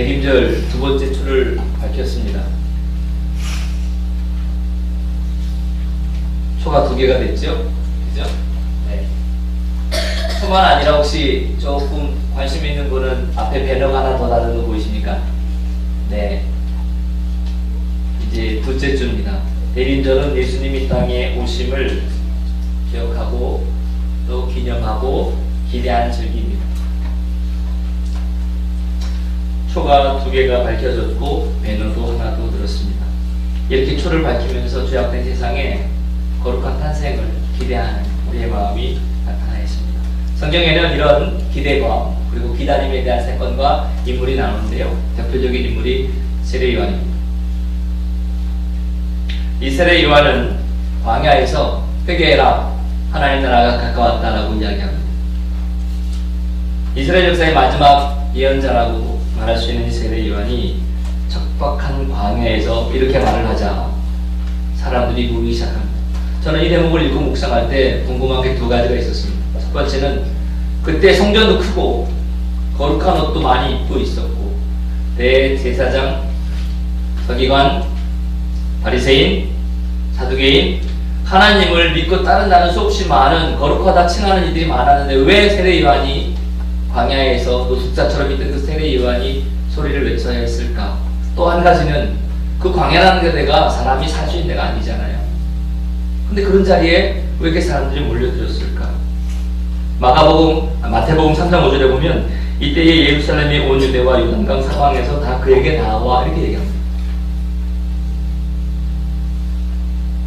대림절 두 번째 초를 밝혔습니다. 초가 두 개가 됐죠? 그죠? 네. 초만 아니라 혹시 조금 관심 있는 분은 앞에 배너가 하나 더 다른 거 보이십니까? 네. 이제 둘째 주입니다. 대림절은 예수님이 땅에 오심을 기억하고 또 기념하고 기대하는 절기입니다. 초가 두 개가 밝혀졌고 배너도 하나 더 들었습니다. 이렇게 초를 밝히면서 죄악된 세상에 거룩한 탄생을 기대하는 우리의 마음이 나타나 있습니다. 성경에는 이런 기대감 그리고 기다림에 대한 사건과 인물이 나오는데요. 대표적인 인물이 세례 요한입니다. 이 세례 요한은 광야에서 회개해라 하나님 나라가 가까웠다라고 이야기합니다. 이스라엘 역사의 마지막 예언자라고 말할 수 있는 이 세례 요한이 척박한 광야에서 이렇게 말을 하자 사람들이 모이기 시작합니다. 저는 이 대목을 읽고 묵상할 때 궁금한 게 두 가지가 있었습니다. 첫 번째는 그때 성전도 크고 거룩한 옷도 많이 입고 있었고 대제사장, 서기관, 바리새인, 사두개인, 하나님을 믿고 따른다는 수없이 많은 거룩하다 칭하는 이들이 많았는데 왜 세례 요한이 광야에서 노숙자처럼 있던 그 세례 요한이 소리를 외쳐야 했을까? 또 한 가지는 그 광야라는 데가 사람이 살 수 있는 데가 아니잖아요. 근데 그런 자리에 왜 이렇게 사람들이 몰려들었을까? 마태복음 3장 5절에 보면 이때에 예루살렘의 온 유대와 요단강 사방에서 다 그에게 나와 이렇게 얘기합니다.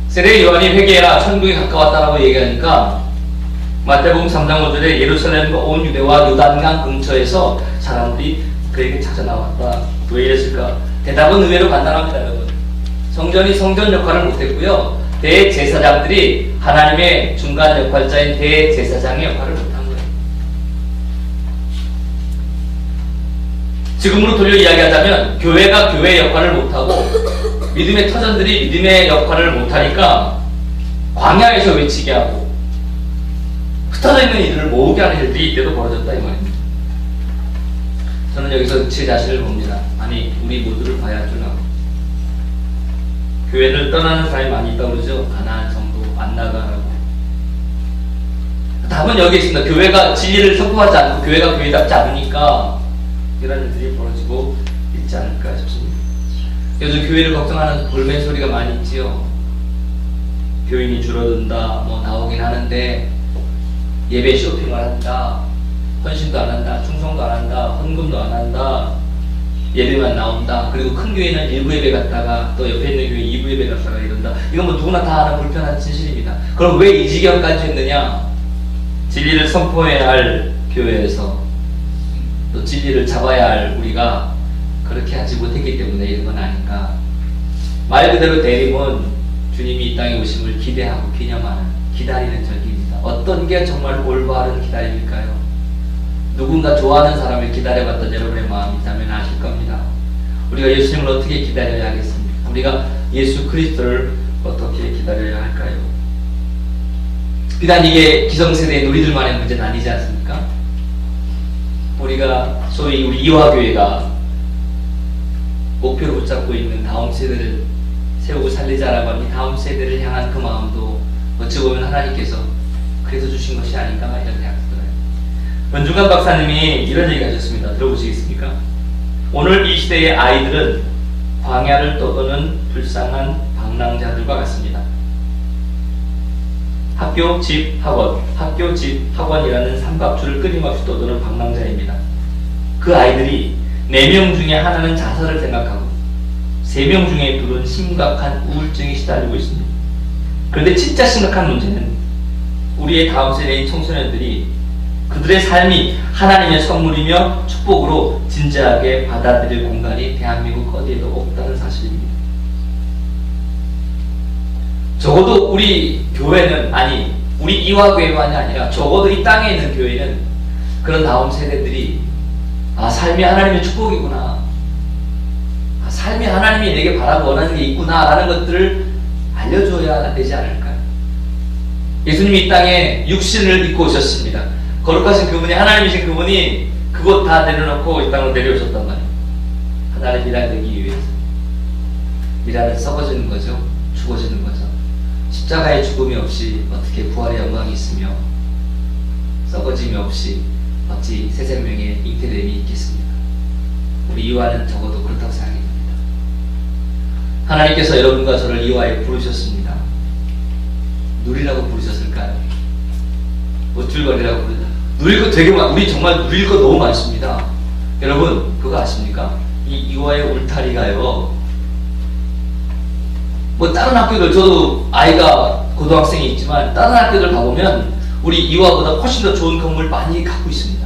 세례 요한이 회개해라 천국이 가까웠다라고 얘기하니까 마태복음 3장 5절에 예루살렘과 온 유대와 요단강 근처에서 사람들이 그에게 찾아 나왔다. 왜 이랬을까? 대답은 의외로 간단합니다, 여러분. 성전이 성전 역할을 못했고요. 대제사장들이 하나님의 중간 역할자인 대제사장의 역할을 못한 거예요. 지금으로 돌려 이야기하자면 교회가 교회의 역할을 못하고 믿음의 터전들이 믿음의 역할을 못하니까 광야에서 외치게 하고 흩어져 있는 이들을 모으게 하는 일들이 이때도 벌어졌다 이 말입니다. 저는 여기서 제 자신을 봅니다. 아니 우리 모두를 봐야 할 줄 알고 교회를 떠나는 사람이 많이 있다고 그러죠. 가난한 성도 안 나가라고. 답은 여기 있습니다. 교회가 진리를 선포하지 않고 교회가 교회답지 않으니까 이런 일들이 벌어지고 있지 않을까 싶습니다. 요즘 교회를 걱정하는 볼멘 소리가 많이 있지요. 교인이 줄어든다, 뭐 나오긴 하는데 예배 쇼핑을 한다, 헌신도 안 한다, 충성도 안 한다, 헌금도 안 한다, 예배만 나온다. 그리고 큰 교회는 1부 예배 갔다가 또 옆에 있는 교회 2부 예배 갔다가 이런다. 이건 뭐 누구나 다 아는 불편한 진실입니다. 그럼 왜 이 지경까지 했느냐? 진리를 선포해야 할 교회에서 또 진리를 잡아야 할 우리가 그렇게 하지 못했기 때문에 이런 건 아닌가. 말 그대로 대림은 주님이 이 땅에 오심을 기대하고 기념하는 기다리는 절기입니다. 어떤 게 정말 올바른 기다림일까요? 누군가 좋아하는 사람을 기다려봤던 여러분의 마음이 있다면 아실 겁니다. 우리가 예수님을 어떻게 기다려야 하겠습니까? 우리가 예수 그리스도를 어떻게 기다려야 할까요? 비단 이게 기성세대의 우리들만의 문제는 아니지 않습니까? 우리가 소위 우리 이화교회가 목표로 붙잡고 있는 다음 세대를 세우고 살리자라고 하는 이 다음 세대를 향한 그 마음도 어찌 보면 하나님께서 그래서 주신 것이 아닌가 이런 생각이 들어요. 권중관 박사님이 이런 얘기 하셨습니다. 들어보시겠습니까? 오늘 이 시대의 아이들은 광야를 떠도는 불쌍한 방랑자들과 같습니다. 학교, 집, 학원, 학교, 집, 학원이라는 삼각줄을 끊임없이 떠도는 방랑자입니다. 그 아이들이 4명 중에 하나는 자살을 생각하고 3명 중에 2는 심각한 우울증에 시달리고 있습니다. 그런데 진짜 심각한 문제는 우리의 다음 세대인 청소년들이 그들의 삶이 하나님의 선물이며 축복으로 진지하게 받아들일 공간이 대한민국 어디에도 없다는 사실입니다. 적어도 우리 교회는, 아니 우리 이화교회만이 아니라 적어도 이 땅에 있는 교회는 그런 다음 세대들이 삶이 하나님의 축복이구나, 삶이 하나님이 내게 바라고 원하는 게 있구나 라는 것들을 알려줘야 되지 않을까요? 예수님이 이 땅에 육신을 입고 오셨습니다. 거룩하신 그분이, 하나님이신 그분이 그것 다 내려놓고 이 땅으로 내려오셨단 말이에요. 하나의 미랄 되기 위해서. 미랄은 썩어지는 거죠. 죽어지는 거죠. 십자가의 죽음이 없이 어떻게 부활의 영광이 있으며 썩어짐이 없이 어찌 새 생명의 잉태됨이 있겠습니까? 우리 이와는 적어도 그렇다고 생각이 듭니다. 하나님께서 여러분과 저를 이와에 부르셨습니다. 누리라고 부르셨을까요? 어쩔거리라고 부르다. 누릴 거 되게 우리 정말 누릴 거 너무 많습니다. 여러분 그거 아십니까? 이 이와의 울타리가요. 뭐 다른 학교들, 저도 아이가 고등학생이 있지만 다른 학교들 가보면 우리 이와보다 훨씬 더 좋은 건물 많이 갖고 있습니다.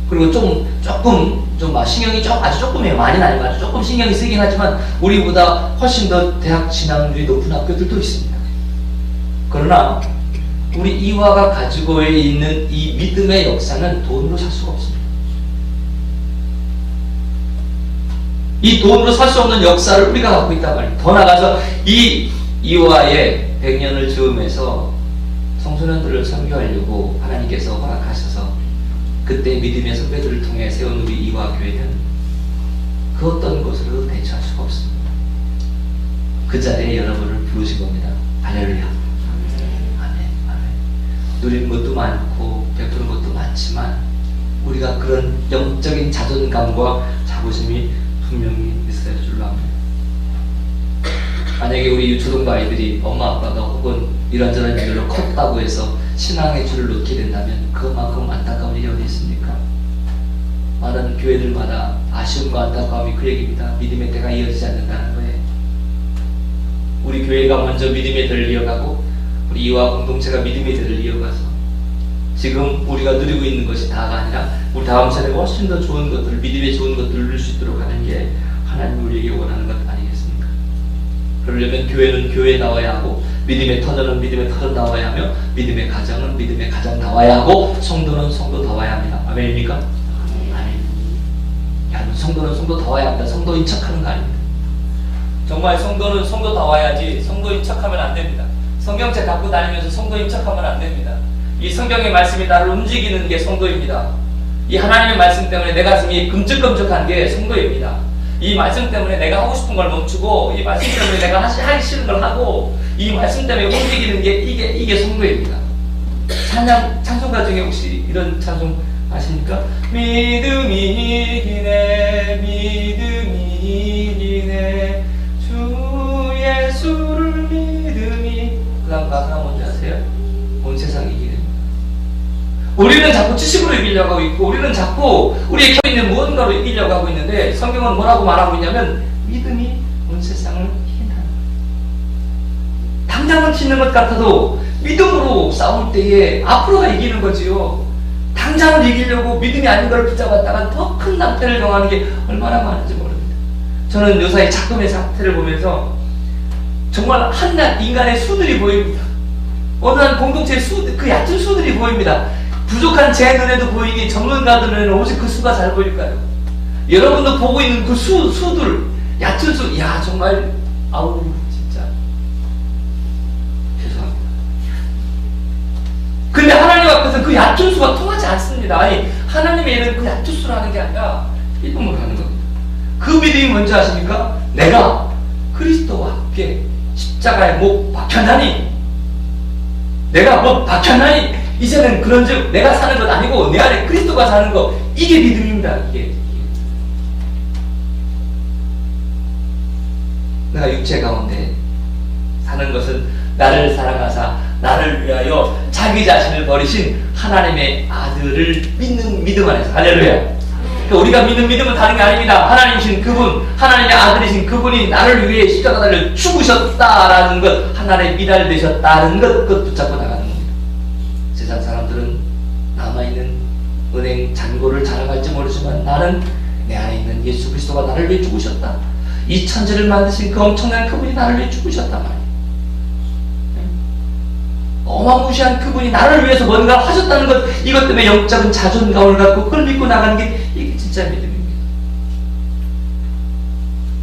그리고 조금 신경이 아주 조금이에요. 많이는 아니고 아주 조금 신경이 쓰긴 하지만 우리보다 훨씬 더 대학 진학률이 높은 학교들도 있습니다. 그러나 우리 이와가 가지고 있는 이 믿음의 역사는 돈으로 살 수가 없습니다. 이 돈으로 살 수 없는 역사를 우리가 갖고 있단 말이에요. 더 나아가서 이 이와의 100년을 즈음해서 청소년들을 선교하려고 하나님께서 허락하셔서 그때 믿음의 선배들을 통해 세운 우리 이와 교회는 그 어떤 것으로 대처할 수가 없습니다. 그 자리에 여러분을 부르신 겁니다. 할렐루야. 아멘. 아멘. 누리는 것도 많고 베푸는 것도 많지만 우리가 그런 영적인 자존감과 자부심이 분명히 있어야 할 줄로 압니다. 만약에 우리 유초등부 아이들이 엄마 아빠가 혹은 이런저런 이유로 컸다고 해서 신앙의 줄을 놓게 된다면 그만큼 안타까운 일이 어디 있습니까? 많은 교회들마다 아쉬움과 안타까움이 그 얘기입니다. 믿음의 때가 이어지지 않는다는 거예요. 우리 교회가 먼저 믿음의 때를 이어가고 우리 이와 공동체가 믿음의 때를 이어가서 지금 우리가 누리고 있는 것이 다가 아니라 우리 다음 세대가 훨씬 더 좋은 것들을, 믿음의 좋은 것들을 누릴 수 있도록 하는 게 하나님이 우리에게 원하는 것 아니겠습니까? 그러려면 교회는 교회 나와야 하고 믿음의 터전은 믿음의 터전 나와야 하며 믿음의 가정은 믿음의 가정 나와야 하고 성도는 성도 나와야 합니다. 아멘입니까? 아멘. 여러분 성도는 성도 나와야 합니다. 성도인 척하는 거 아닙니다. 정말 성도는 성도 나와야지 성도인 척하면 안 됩니다. 성경책 갖고 다니면서 성도인 척하면 안 됩니다. 이 성경의 말씀이 나를 움직이는 게 성도입니다. 이 하나님의 말씀 때문에 내 가슴이 끔찍끔찍한 게 성도입니다. 이 말씀 때문에 내가 하고 싶은 걸 멈추고 이 말씀 때문에 내가 하기 싫은 걸 하고 이 말씀 때문에 움직이는 게 이게 성도입니다. 찬송가 중에 혹시 이런 찬송 아십니까? 믿음이 이기네 믿음이 이기네 주 예수를 믿음이 그 다음 가사가 뭔지 아세요? 온 세상이 이기네. 우리는 자꾸 지식으로 이기려고 하고 있고 우리는 자꾸 우리의 곁에 있는 무언가로 이기려고 하고 있는데 성경은 뭐라고 말하고 있냐면 믿음이 온 세상을 이긴다는 거예요. 당장은 지는 것 같아도 믿음으로 싸울 때에 앞으로가 이기는 거지요. 당장을 이기려고 믿음이 아닌 걸 붙잡았다가 더 큰 낭패를 경하는 게 얼마나 많은지 모릅니다. 저는 요사이 작금의 사태를 보면서 정말 한낱 인간의 수들이 보입니다. 어느 한 공동체의 그 얕은 수들이 보입니다. 부족한 제 눈에도 보이니 전문가들 눈에는 오직 그 수가 잘 보일까요? 여러분도 보고 있는 그 수들, 얕은 수, 야 정말 아우 진짜 죄송합니다. 근데 하나님 앞에서 그 얕은 수가 통하지 않습니다. 아니 하나님의 일은 그 얕은 수를 하는 게 아니라 일품으로 하는 겁니다. 그 믿음이 뭔지 아십니까? 내가 그리스도와 함께 십자가에 못 박혔나니 내가 못 박혔나니 이제는 그런즉 내가 사는 것 아니고 내 안에 그리스도가 사는 것 이게 믿음입니다. 이게 내가 육체 가운데 사는 것은 나를 사랑하사 나를 위하여 자기 자신을 버리신 하나님의 아들을 믿는 믿음 안에서 할렐루야. 그러니까 우리가 믿는 믿음은 다른 게 아닙니다. 하나님이신 그분, 하나님의 아들이신 그분이 나를 위해 십자가를 죽으셨다라는 것, 하나님의 미랄 되셨다는 것, 그것 붙잡고 나가는 겁니다. 세상 사람들은 남아있는 은행 잔고를 자랑할지 모르지만 나는 내 안에 있는 예수 그리스도가 나를 위해 죽으셨다. 이 천지를 만드신 그 엄청난 그분이 나를 위해 죽으셨단 말이에요. 어마무시한 그분이 나를 위해서 뭔가 하셨다는 것, 이것 때문에 영적인 자존감을 갖고 그걸 믿고 나가는 게 이게 진짜 믿음입니다.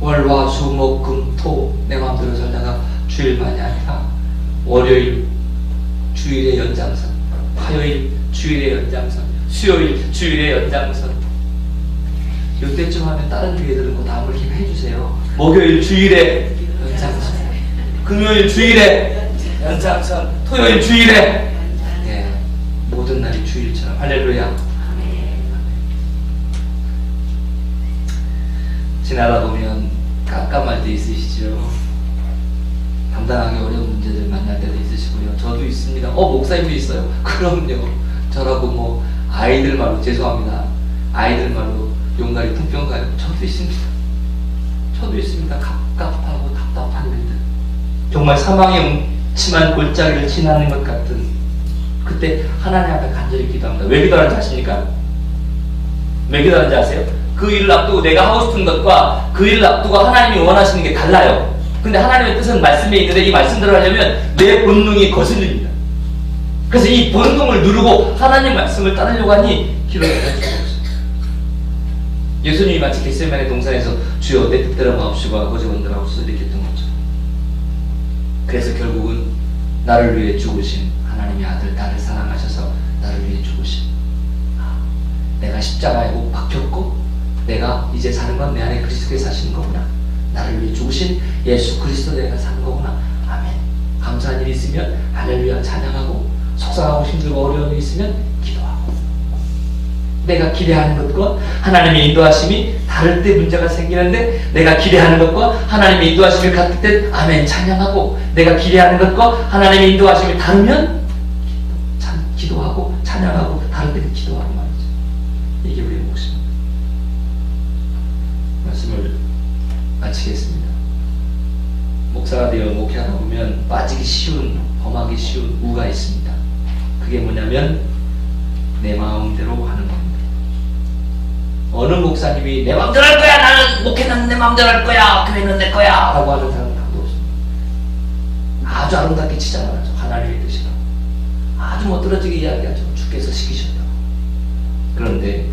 월, 화, 수, 목, 금, 토 내 마음대로 살다가 주일만이 아니라 월요일 주일의 연장선, 화요일 주일의 연장선, 수요일 주일의 연장선, 이때쯤 하면 다른 교회들은 그 다음을 힘 해주세요. 목요일 주일에 연장선, 금요일 주일에 연장선, 토요일 주일에, 예, 모든 날이 주일처럼. 할렐루야. 지나다 보면 깜깜할 때 있으시죠? 당당하게 어려운 문제들 만날 때도 있으시고요. 저도 있습니다. 목사님도 있어요. 그럼요. 저라고 뭐 아이들 말로, 죄송합니다, 아이들 말로 용가리 풍병 가요. 저도 있습니다. 저도 있습니다. 갑갑하고 답답한 일들, 정말 사망의 음침한 골짜기를 지나는 것 같은, 그때 하나님 앞에 간절히 기도합니다. 왜 기도하는지 아십니까? 왜 기도하는지 아세요? 그 일을 앞두고 내가 하고 싶은 것과 그 일을 앞두고 하나님이 원하시는 게 달라요. 근데 하나님의 뜻은 말씀에 있는데 이 말씀대로 하려면 내 본능이 거슬립니다. 그래서 이 본능을 누르고 하나님 말씀을 따르려고 하니 기도를 할 수가 없어요. 예수님이 마치 겟세마네 동산에서 주여 내 뜻대로 마옵시고 아버지 원대로 하옵소서 이렇게 했던 거죠. 그래서 결국은 나를 위해 죽으신 하나님의 아들, 나를 사랑하셔서 나를 위해 죽으신, 내가 십자가에 못 박혔고 내가 이제 사는 건 내 안에 그리스도께서 사시는 거구나, 나를 위해 죽으신 예수 그리스도 내가 사는 거구나. 아멘. 감사한 일이 있으면 할렐루야 찬양하고, 속상하고 힘들고 어려운 일이 있으면 기도하고, 내가 기대하는 것과 하나님의 인도하심이 다를 때 문제가 생기는데 내가 기대하는 것과 하나님의 인도하심이 같을 때 아멘 찬양하고, 내가 기대하는 것과 하나님의 인도하심이 다르면 기도하고 찬양하고, 다를 때는 기도하고 말이죠. 이게 우리의 몫입니다. 말씀을 마치겠습니다. 목사가 되어 목회하다 보면 빠지기 쉬운, 범하기 쉬운 우가 있습니다. 그게 뭐냐면 내 마음대로 하는 겁니다. 어느 목사님이 내 마음대로 할 거야, 나는 목회는 내 마음대로 할 거야, 교회는 내 거야 라고 하는 사람은 답도 없습니다. 아주 아름답게 치장하죠. 하나님의 뜻이라고 아주 멋들어지게 이야기하죠. 주께서 시키셨다고. 그런데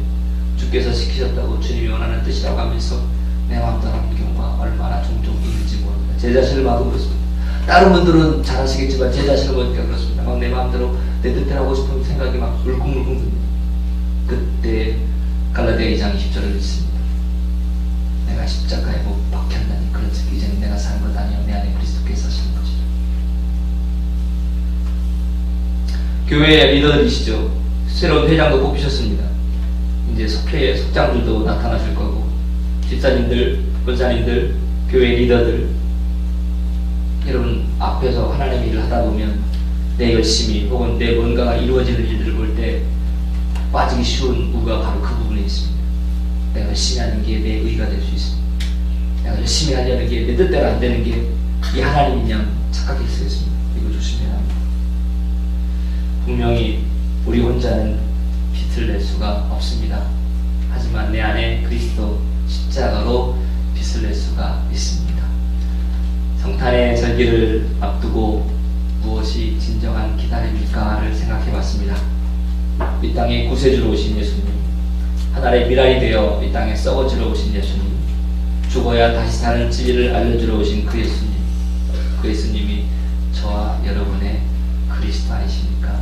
주께서 시키셨다고 주님이 원하는 뜻이라고 하면서 내 마음대로 하는 경우가 얼마나 종종 있는지 모릅니다. 제 자신을 봐도 그렇습니다. 다른 분들은 잘 하시겠지만 제 자신을 보니까 그렇습니다. 막 내 마음대로 내 뜻대로 하고 싶은 생각이 막 울컥울컥 듭니다. 그때 갈라디아 2장 20절을 읽습니다. 내가 십자가에 못 박혔나니 그런즉 이제는 내가 사는 것 아니요 내 안에 그리스도께서 사시는 것이라. 교회의 리더들이시죠. 새로운 회장도 뽑히셨습니다. 이제 속장들도 나타나실 거고, 집사님들, 권사님들, 교회 리더들, 여러분 앞에서 하나님의 일을 하다 보면 내 열심히 혹은 내 뭔가가 이루어지는 일들을 볼 때 빠지기 쉬운 우가 바로 그 부분에 있습니다. 내가 열심히 하는 게 내 의가 될 수 있습니다. 내가 열심히 하려는 게 내 뜻대로 안 되는 게 이 하나님이냐 착각할 수 있습니다. 이거 조심해야 합니다. 분명히 우리 혼자는 빛을 낼 수가 없습니다. 하지만 내 안에 그리스도 십자가로 빛을 낼 수가 있습니다. 성탄의 절기를 앞두고 무엇이 진정한 기다림일까를 생각해 봤습니다. 이 땅에 구세주로 오신 예수님, 하늘의 미랄이 되어 이 땅에 썩어지러 오신 예수님, 죽어야 다시 사는 진리를 알려주러 오신 그 예수님, 그 예수님이 저와 여러분의 그리스도 아니십니까?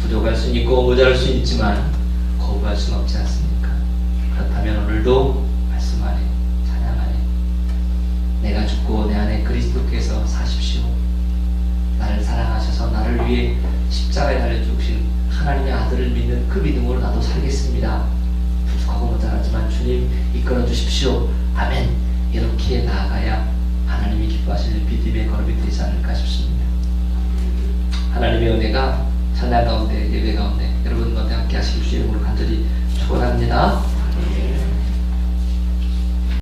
부족할 수는 있고 모자랄 수는 있지만 거부할 수는 없지 않습니까? 그렇다면 오늘도 말씀 안에, 찬양 안에 내가 죽고 내 안에 그리스도께서 사십시오, 나를 사랑하셔서 나를 위해 십자가에 달려 죽으신 하나님의 아들을 믿는 그 믿음으로 나도 살겠습니다. 부족하고 모자라지만 주님 이끌어 주십시오. 아멘. 이렇게 나아가야 하나님이 기뻐하시는 믿음의 걸음이 되지 않을까 싶습니다. 하나님의 은혜가 찬양 가운데, 예배 가운데 여러분 가운데 함께 하시길 주의 이름으로 간절히 축원합니다.